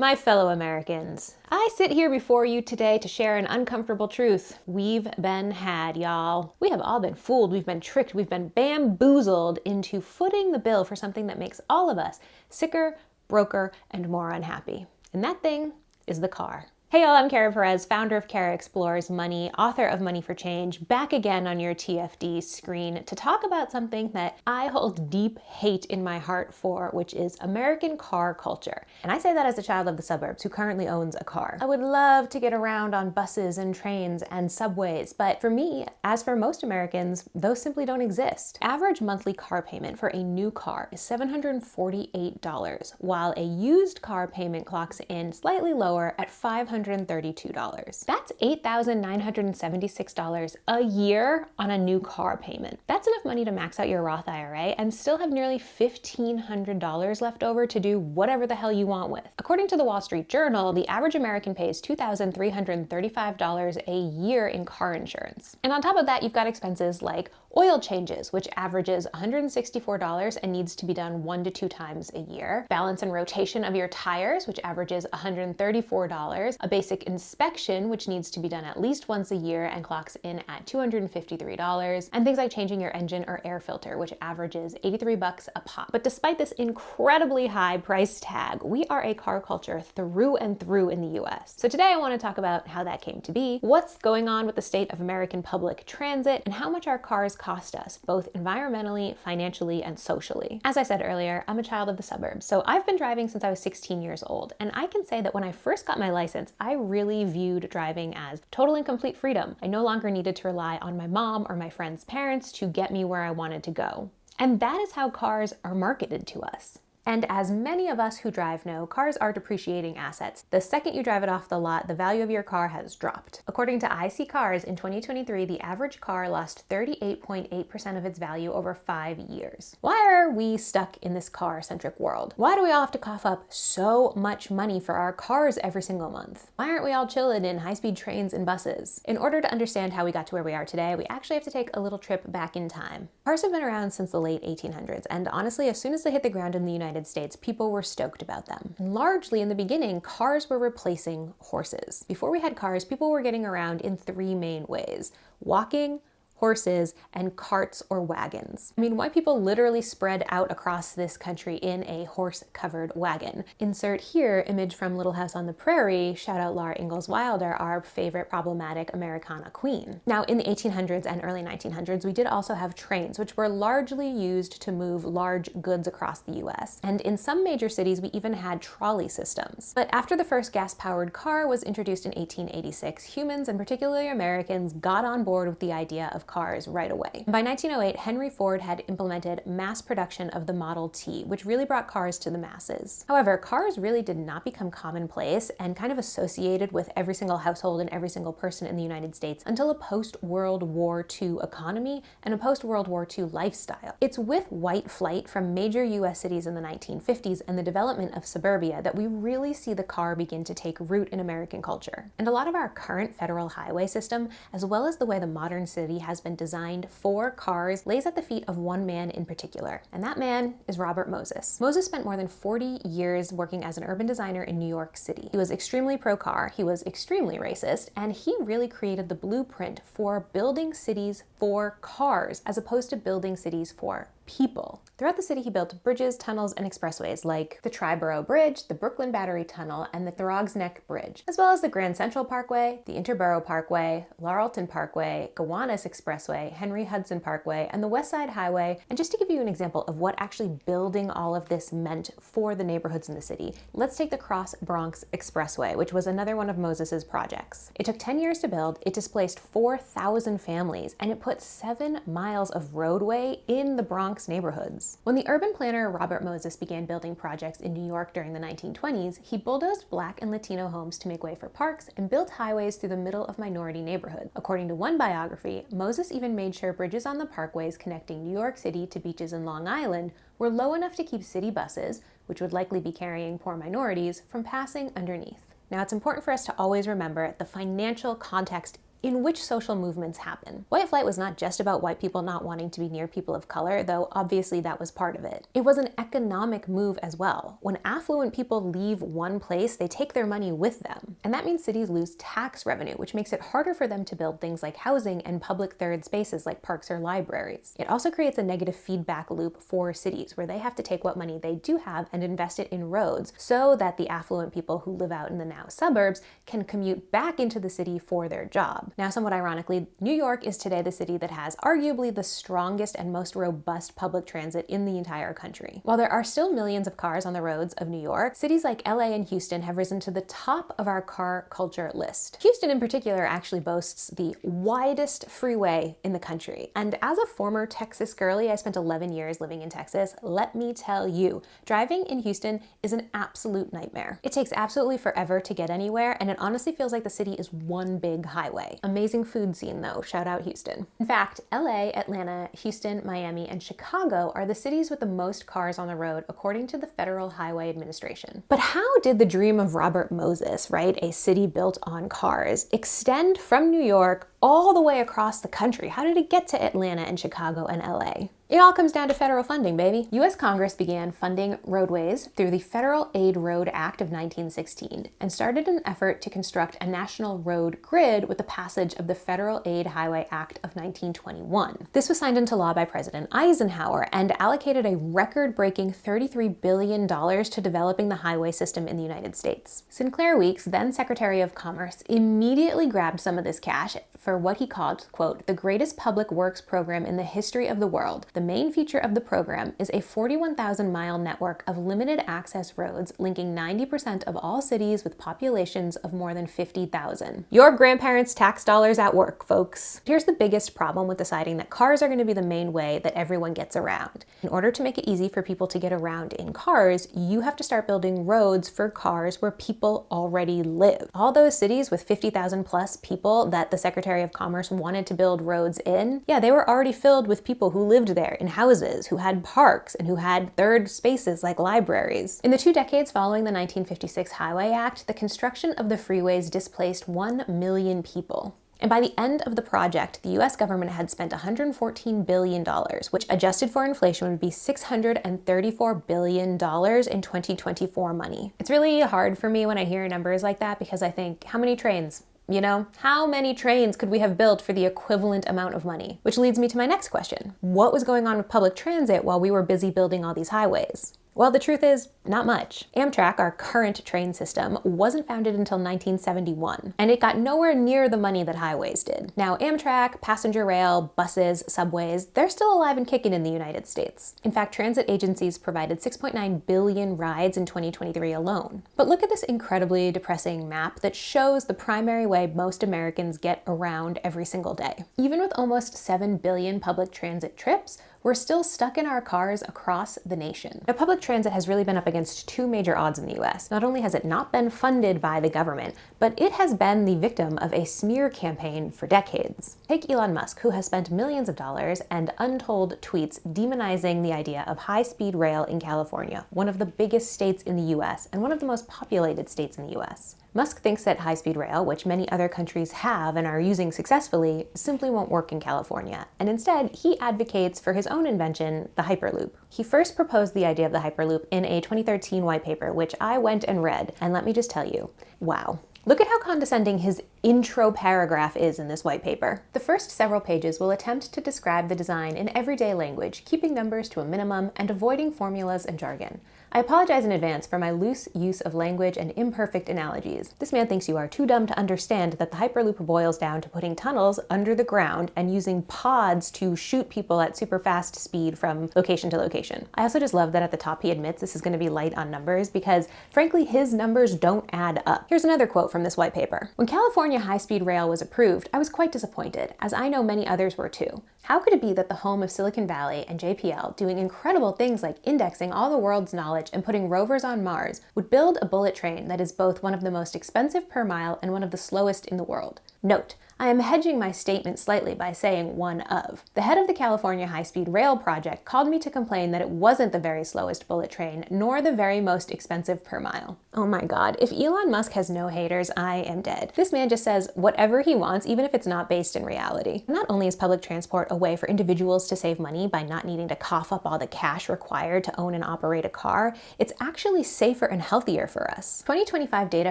My fellow Americans, I sit here before you today to share an uncomfortable truth. We've been had, y'all. We have all been fooled, we've been tricked, we've been bamboozled into footing the bill for something that makes all of us sicker, broker, and more unhappy. And that thing is the car. Hey y'all, I'm Kara Perez, founder of Kara Explores Money, author of Money for Change, back again on your TFD screen to talk about something that I hold deep hate in my heart for, which is American car culture. And I say that as a child of the suburbs who currently owns a car. I would love to get around on buses and trains and subways, but for me, as for most Americans, those simply don't exist. Average monthly car payment for a new car is $748, while a used car payment clocks in slightly lower at $532. That's $8,976 a year on a new car payment. That's enough money to max out your Roth IRA and still have nearly $1,500 left over to do whatever the hell you want with. According to the Wall Street Journal, the average American pays $2,335 a year in car insurance. And on top of that, you've got expenses like oil changes, which averages $164 and needs to be done 1 to 2 times a year. Balance and rotation of your tires, which averages $134. A basic inspection, which needs to be done at least once a year and clocks in at $253. And things like changing your engine or air filter, which averages $83 a pop. But despite this incredibly high price tag, we are a car culture through and through in the US. So today I want to talk about how that came to be, what's going on with the state of American public transit, and how much our cars cost us, both environmentally, financially, and socially. As I said earlier, I'm a child of the suburbs, so I've been driving since I was 16 years old, and I can say that when I first got my license, I really viewed driving as total and complete freedom. I no longer needed to rely on my mom or my friend's parents to get me where I wanted to go. And that is how cars are marketed to us. And as many of us who drive know, cars are depreciating assets. The second you drive it off the lot, the value of your car has dropped. According to IC Cars, in 2023, the average car lost 38.8% of its value over 5 years. Why are we stuck in this car-centric world? Why do we all have to cough up so much money for our cars every single month? Why aren't we all chilling in high-speed trains and buses? In order to understand how we got to where we are today, we actually have to take a little trip back in time. Cars have been around since the late 1800s, and honestly, as soon as they hit the ground in the United States, people were stoked about them. And largely in the beginning, cars were replacing horses. Before we had cars, people were getting around in 3 main ways: walking, horses, and carts or wagons. I mean, white people literally spread out across this country in a horse-covered wagon. Insert here image from Little House on the Prairie, shout out Laura Ingalls Wilder, our favorite problematic Americana queen. Now, in the 1800s and early 1900s, we did also have trains, which were largely used to move large goods across the US. And in some major cities, we even had trolley systems. But after the first gas-powered car was introduced in 1886, humans, and particularly Americans, got on board with the idea of cars right away. By 1908, Henry Ford had implemented mass production of the Model T, which really brought cars to the masses. However, cars really did not become commonplace and kind of associated with every single household and every single person in the United States until a post-World War II economy and a post-World War II lifestyle. It's with white flight from major US cities in the 1950s and the development of suburbia that we really see the car begin to take root in American culture. And a lot of our current federal highway system, as well as the way the modern city has been designed for cars, lays at the feet of one man in particular, and that man is Robert Moses. Moses spent more than 40 years working as an urban designer in New York City. He was extremely pro-car, he was extremely racist, and he really created the blueprint for building cities for cars as opposed to building cities for people. Throughout the city, he built bridges, tunnels, and expressways like the Triborough Bridge, the Brooklyn Battery Tunnel, and the Throgs Neck Bridge, as well as the Grand Central Parkway, the Interborough Parkway, Laurelton Parkway, Gowanus Expressway, Henry Hudson Parkway, and the West Side Highway. And just to give you an example of what actually building all of this meant for the neighborhoods in the city, let's take the Cross Bronx Expressway, which was another one of Moses's projects. It took 10 years to build, it displaced 4,000 families, and it put 7 miles of roadway in the Bronx neighborhoods. When the urban planner Robert Moses began building projects in New York during the 1920s, he bulldozed Black and Latino homes to make way for parks and built highways through the middle of minority neighborhoods. According to one biography, Moses even made sure bridges on the parkways connecting New York City to beaches in Long Island were low enough to keep city buses, which would likely be carrying poor minorities, from passing underneath. Now, it's important for us to always remember the financial context in which social movements happen. White flight was not just about white people not wanting to be near people of color, though obviously that was part of it. It was an economic move as well. When affluent people leave one place, they take their money with them. And that means cities lose tax revenue, which makes it harder for them to build things like housing and public third spaces like parks or libraries. It also creates a negative feedback loop for cities where they have to take what money they do have and invest it in roads so that the affluent people who live out in the now suburbs can commute back into the city for their job. Now, somewhat ironically, New York is today the city that has arguably the strongest and most robust public transit in the entire country. While there are still millions of cars on the roads of New York, cities like LA and Houston have risen to the top of our car culture list. Houston in particular actually boasts the widest freeway in the country. And as a former Texas girly, I spent 11 years living in Texas. Let me tell you, driving in Houston is an absolute nightmare. It takes absolutely forever to get anywhere, and it honestly feels like the city is one big highway. Amazing food scene though, shout out Houston. In fact, LA, Atlanta, Houston, Miami, and Chicago are the cities with the most cars on the road according to the Federal Highway Administration. But how did the dream of Robert Moses, right, a city built on cars, extend from New York all the way across the country? How did it get to Atlanta and Chicago and LA? It all comes down to federal funding, baby. US Congress began funding roadways through the Federal Aid Road Act of 1916 and started an effort to construct a national road grid with the passage of the Federal Aid Highway Act of 1921. This was signed into law by President Eisenhower and allocated a record-breaking $33 billion to developing the highway system in the United States. Sinclair Weeks, then Secretary of Commerce, immediately grabbed some of this cash for what he called, quote, the greatest public works program in the history of the world. The main feature of the program is a 41,000-mile network of limited access roads linking 90% of all cities with populations of more than 50,000. Your grandparents' tax dollars at work, folks. Here's the biggest problem with deciding that cars are going to be the main way that everyone gets around. In order to make it easy for people to get around in cars, you have to start building roads for cars where people already live. All those cities with 50,000 plus people that the Secretary of Commerce wanted to build roads in, yeah, they were already filled with people who lived there in houses, who had parks, and who had third spaces like libraries. In the 2 decades following the 1956 Highway Act, the construction of the freeways displaced 1 million people. And by the end of the project, the US government had spent $114 billion, which adjusted for inflation would be $634 billion in 2024 money. It's really hard for me when I hear numbers like that because I think, how many trains? You know, how many trains could we have built for the equivalent amount of money? Which leads me to my next question. What was going on with public transit while we were busy building all these highways? Well, the truth is, not much. Amtrak, our current train system, wasn't founded until 1971, and it got nowhere near the money that highways did. Now, Amtrak, passenger rail, buses, subways, they're still alive and kicking in the United States. In fact, transit agencies provided 6.9 billion rides in 2023 alone. But look at this incredibly depressing map that shows the primary way most Americans get around every single day. Even with almost 7 billion public transit trips, we're still stuck in our cars across the nation. Now, public transit has really been up against 2 major odds in the US. Not only has it not been funded by the government, but it has been the victim of a smear campaign for decades. Take Elon Musk, who has spent millions of dollars and untold tweets demonizing the idea of high-speed rail in California, one of the biggest states in the US and one of the most populated states in the US. Musk thinks that high-speed rail, which many other countries have and are using successfully, simply won't work in California, and instead he advocates for his own invention, the Hyperloop. He first proposed the idea of the Hyperloop in a 2013 white paper, which I went and read, and let me just tell you, wow. Look at how condescending his intro paragraph is in this white paper. The first several pages will attempt to describe the design in everyday language, keeping numbers to a minimum and avoiding formulas and jargon. I apologize in advance for my loose use of language and imperfect analogies. This man thinks you are too dumb to understand that the Hyperloop boils down to putting tunnels under the ground and using pods to shoot people at super fast speed from location to location. I also just love that at the top he admits this is going to be light on numbers because, frankly, his numbers don't add up. Here's another quote from this white paper. When California high-speed rail was approved, I was quite disappointed, as I know many others were too. How could it be that the home of Silicon Valley and JPL, doing incredible things like indexing all the world's knowledge and putting rovers on Mars, would build a bullet train that is both one of the most expensive per mile and one of the slowest in the world? Note, I am hedging my statement slightly by saying one of. The head of the California High-Speed Rail project called me to complain that it wasn't the very slowest bullet train, nor the very most expensive per mile. Oh my god, if Elon Musk has no haters, I am dead. This man just says whatever he wants, even if it's not based in reality. Not only is public transport a way for individuals to save money by not needing to cough up all the cash required to own and operate a car, it's actually safer and healthier for us. 2025 data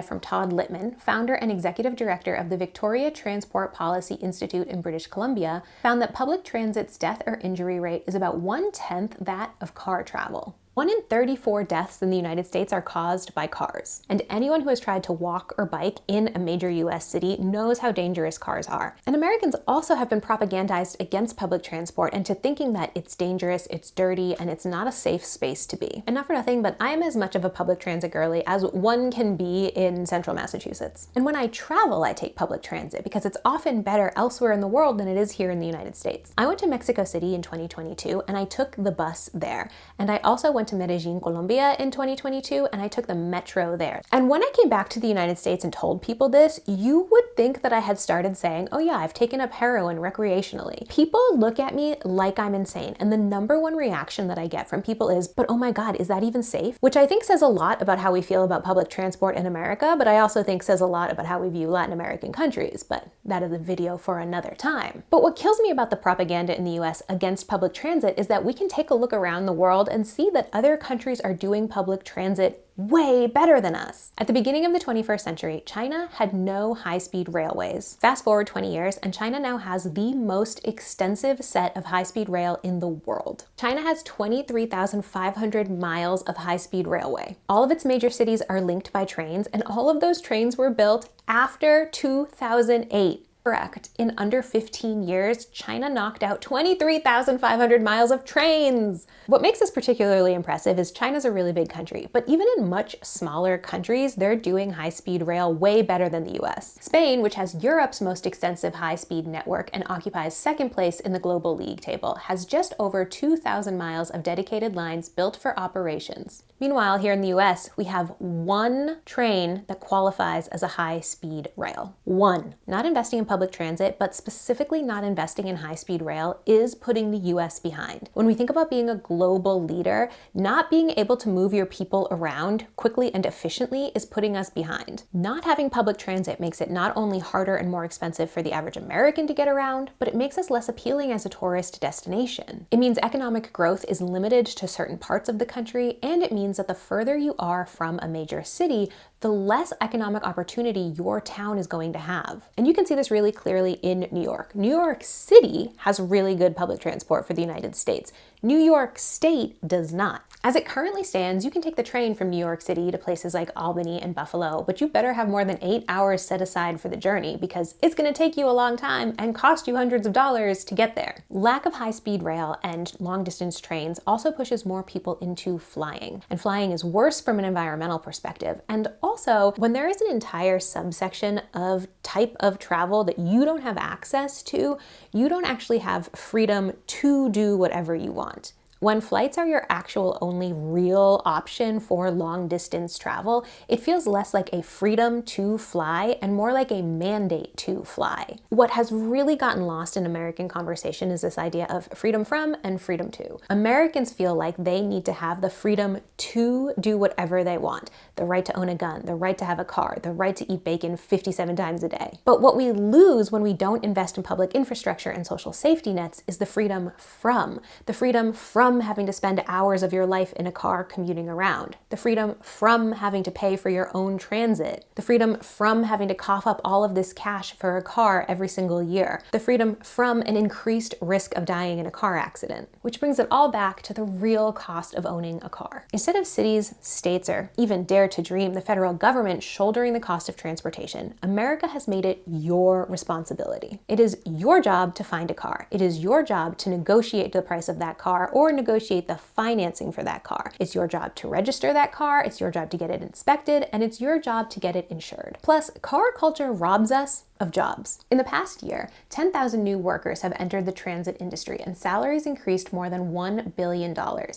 from Todd Littman, founder and executive director of the Victoria Transport Policy Institute in British Columbia, found that public transit's death or injury rate is about 1/10 that of car travel. 1 in 34 deaths in the United States are caused by cars. And anyone who has tried to walk or bike in a major US city knows how dangerous cars are. And Americans also have been propagandized against public transport into thinking that it's dangerous, it's dirty, and it's not a safe space to be. And not for nothing, but I am as much of a public transit girly as one can be in central Massachusetts. And when I travel, I take public transit because it's often better elsewhere in the world than it is here in the United States. I went to Mexico City in 2022 and I took the bus there. And I also went to Medellin, Colombia in 2022, and I took the metro there. And when I came back to the United States and told people this, you would think that I had started saying, oh yeah, I've taken up heroin recreationally. People look at me like I'm insane, and the number one reaction that I get from people is, but oh my god, is that even safe? Which I think says a lot about how we feel about public transport in America, but I also think says a lot about how we view Latin American countries, but that is a video for another time. But what kills me about the propaganda in the US against public transit is that we can take a look around the world and see that other countries are doing public transit way better than us. At the beginning of the 21st century, China had no high-speed railways. Fast forward 20 years, and China now has the most extensive set of high-speed rail in the world. China has 23,500 miles of high-speed railway. All of its major cities are linked by trains, and all of those trains were built after 2008. Correct. In under 15 years, China knocked out 23,500 miles of trains. What makes this particularly impressive is China's a really big country, but even in much smaller countries, they're doing high-speed rail way better than the US. Spain, which has Europe's most extensive high-speed network and occupies second place in the global league table, has just over 2,000 miles of dedicated lines built for operations. Meanwhile, here in the US, we have one train that qualifies as a high-speed rail. One. Not investing in public transit, but specifically not investing in high-speed rail is putting the US behind. When we think about being a global leader, not being able to move your people around quickly and efficiently is putting us behind. Not having public transit makes it not only harder and more expensive for the average American to get around, but it makes us less appealing as a tourist destination. It means economic growth is limited to certain parts of the country, and it means that the further you are from a major city, the less economic opportunity your town is going to have. And you can see this really clearly in New York. New York City has really good public transport for the United States. New York State does not. As it currently stands, you can take the train from New York City to places like Albany and Buffalo, but you better have more than 8 hours set aside for the journey because it's going to take you a long time and cost you hundreds of dollars to get there. Lack of high-speed rail and long-distance trains also pushes more people into flying. And flying is worse from an environmental perspective. And also, when there is an entire subsection of type of travel that you don't have access to, you don't actually have freedom to do whatever you want. When flights are your actual only real option for long distance travel, it feels less like a freedom to fly and more like a mandate to fly. What has really gotten lost in American conversation is this idea of freedom from and freedom to. Americans feel like they need to have the freedom to do whatever they want. The right to own a gun, the right to have a car, the right to eat bacon 57 times a day. But what we lose when we don't invest in public infrastructure and social safety nets is the freedom from. The freedom from having to spend hours of your life in a car commuting around. The freedom from having to pay for your own transit. The freedom from having to cough up all of this cash for a car every single year. The freedom from an increased risk of dying in a car accident. Which brings it all back to the real cost of owning a car. Instead of cities, states, or even dare to dream the federal government shouldering the cost of transportation, America has made it your responsibility. It is your job to find a car. It is your job to negotiate the price of that car or negotiate the financing for that car. It's your job to register that car, it's your job to get it inspected, and it's your job to get it insured. Plus, car culture robs us of jobs. In the past year, 10,000 new workers have entered the transit industry and salaries increased more than $1 billion.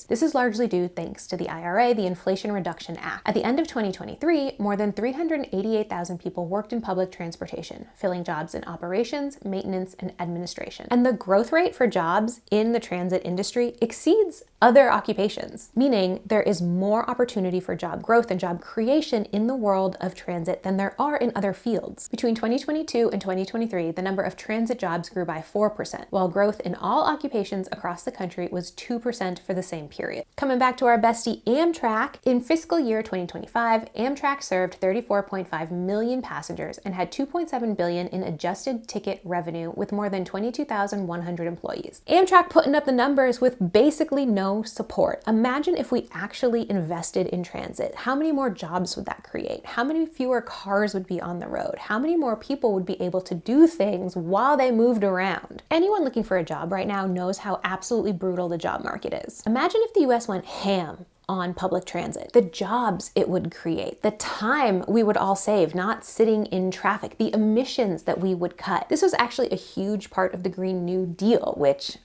This is largely due thanks to the IRA, the Inflation Reduction Act. At the end of 2023, more than 388,000 people worked in public transportation, filling jobs in operations, maintenance, and administration. And the growth rate for jobs in the transit industry exceeds other occupations, meaning there is more opportunity for job growth and job creation in the world of transit than there are in other fields. Between 2022 and 2023, the number of transit jobs grew by 4%, while growth in all occupations across the country was 2% for the same period. Coming back to our bestie Amtrak, in fiscal year 2025, Amtrak served 34.5 million passengers and had $2.7 billion in adjusted ticket revenue with more than 22,100 employees. Amtrak putting up the numbers with basically no support. Imagine if we actually invested in transit. How many more jobs would that create? How many fewer cars would be on the road? How many more people would be able to do things while they moved around? Anyone looking for a job right now knows how absolutely brutal the job market is. Imagine if the US went ham on public transit, the jobs it would create, the time we would all save not sitting in traffic, the emissions that we would cut. This was actually a huge part of the Green New Deal, which,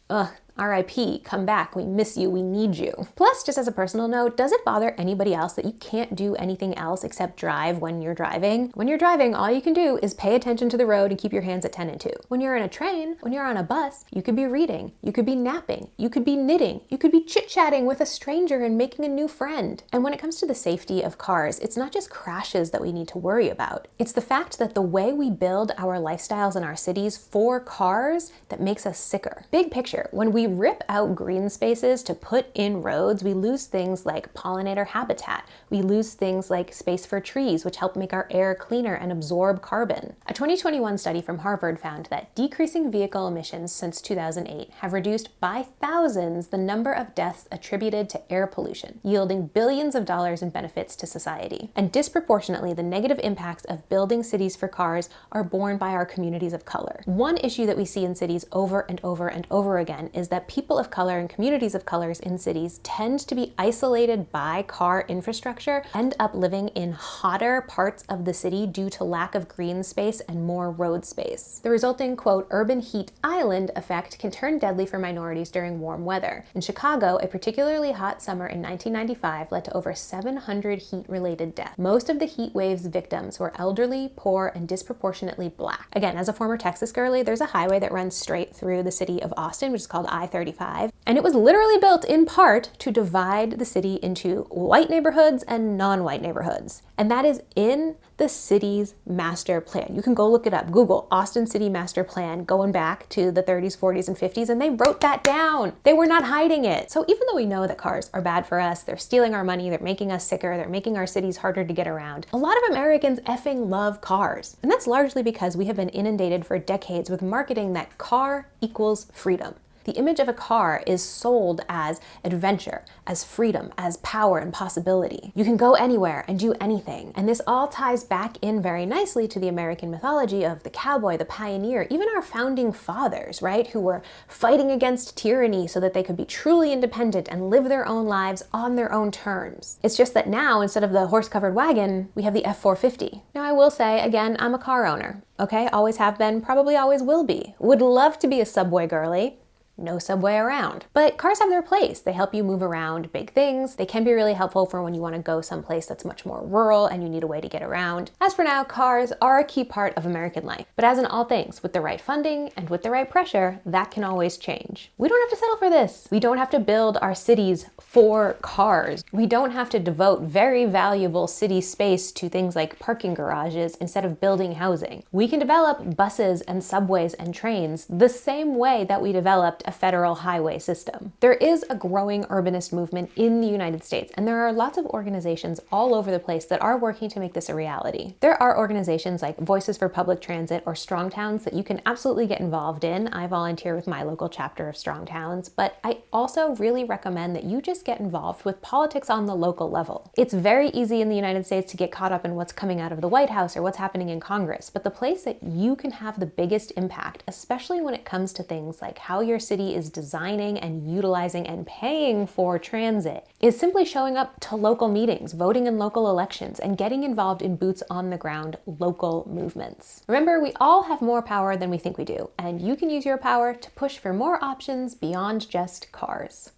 RIP, come back, we miss you, we need you. Plus, just as a personal note, does it bother anybody else that you can't do anything else except drive when you're driving? When you're driving, all you can do is pay attention to the road and keep your hands at 10 and 2. When you're in a train, when you're on a bus, you could be reading, you could be napping, you could be knitting, you could be chit-chatting with a stranger and making a new friend. And when it comes to the safety of cars, it's not just crashes that we need to worry about. It's the fact that the way we build our lifestyles in our cities for cars that makes us sicker. Big picture, when we rip out green spaces to put in roads, we lose things like pollinator habitat. We lose things like space for trees, which help make our air cleaner and absorb carbon. A 2021 study from Harvard found that decreasing vehicle emissions since 2008 have reduced by thousands the number of deaths attributed to air pollution, yielding billions of dollars in benefits to society. And disproportionately, the negative impacts of building cities for cars are borne by our communities of color. One issue that we see in cities over and over and over again is that people of color and communities of colors in cities tend to be isolated by car infrastructure, end up living in hotter parts of the city due to lack of green space and more road space. The resulting, quote, urban heat island effect can turn deadly for minorities during warm weather. In Chicago, a particularly hot summer in 1995 led to over 700 heat-related deaths. Most of the heat wave's victims were elderly, poor, and disproportionately Black. Again, as a former Texas girly, there's a highway that runs straight through the city of Austin, which is called I-35, and it was literally built in part to divide the city into white neighborhoods and non-white neighborhoods. And that is in the city's master plan. You can go look it up. Google Austin City Master Plan going back to the 30s, 40s, and 50s, and they wrote that down. They were not hiding it. So even though we know that cars are bad for us, they're stealing our money, they're making us sicker, they're making our cities harder to get around, a lot of Americans effing love cars. And that's largely because we have been inundated for decades with marketing that car equals freedom. The image of a car is sold as adventure, as freedom, as power and possibility. You can go anywhere and do anything. And this all ties back in very nicely to the American mythology of the cowboy, the pioneer, even our founding fathers, right? Who were fighting against tyranny so that they could be truly independent and live their own lives on their own terms. It's just that now, instead of the horse-covered wagon, we have the F-450. Now, I will say, again, I'm a car owner, okay? Always have been, probably always will be. Would love to be a subway girly. No subway around. But cars have their place. They help you move around big things. They can be really helpful for when you want to go someplace that's much more rural and you need a way to get around. As for now, cars are a key part of American life. But as in all things, with the right funding and with the right pressure, that can always change. We don't have to settle for this. We don't have to build our cities for cars. We don't have to devote very valuable city space to things like parking garages instead of building housing. We can develop buses and subways and trains the same way that we developed a federal highway system. There is a growing urbanist movement in the United States, and there are lots of organizations all over the place that are working to make this a reality. There are organizations like Voices for Public Transit or Strong Towns that you can absolutely get involved in. I volunteer with my local chapter of Strong Towns, but I also really recommend that you just get involved with politics on the local level. It's very easy in the United States to get caught up in what's coming out of the White House or what's happening in Congress, but the place that you can have the biggest impact, especially when it comes to things like how your city city is designing and utilizing and paying for transit is simply showing up to local meetings, voting in local elections, and getting involved in boots on the ground local movements. Remember, we all have more power than we think we do, and you can use your power to push for more options beyond just cars.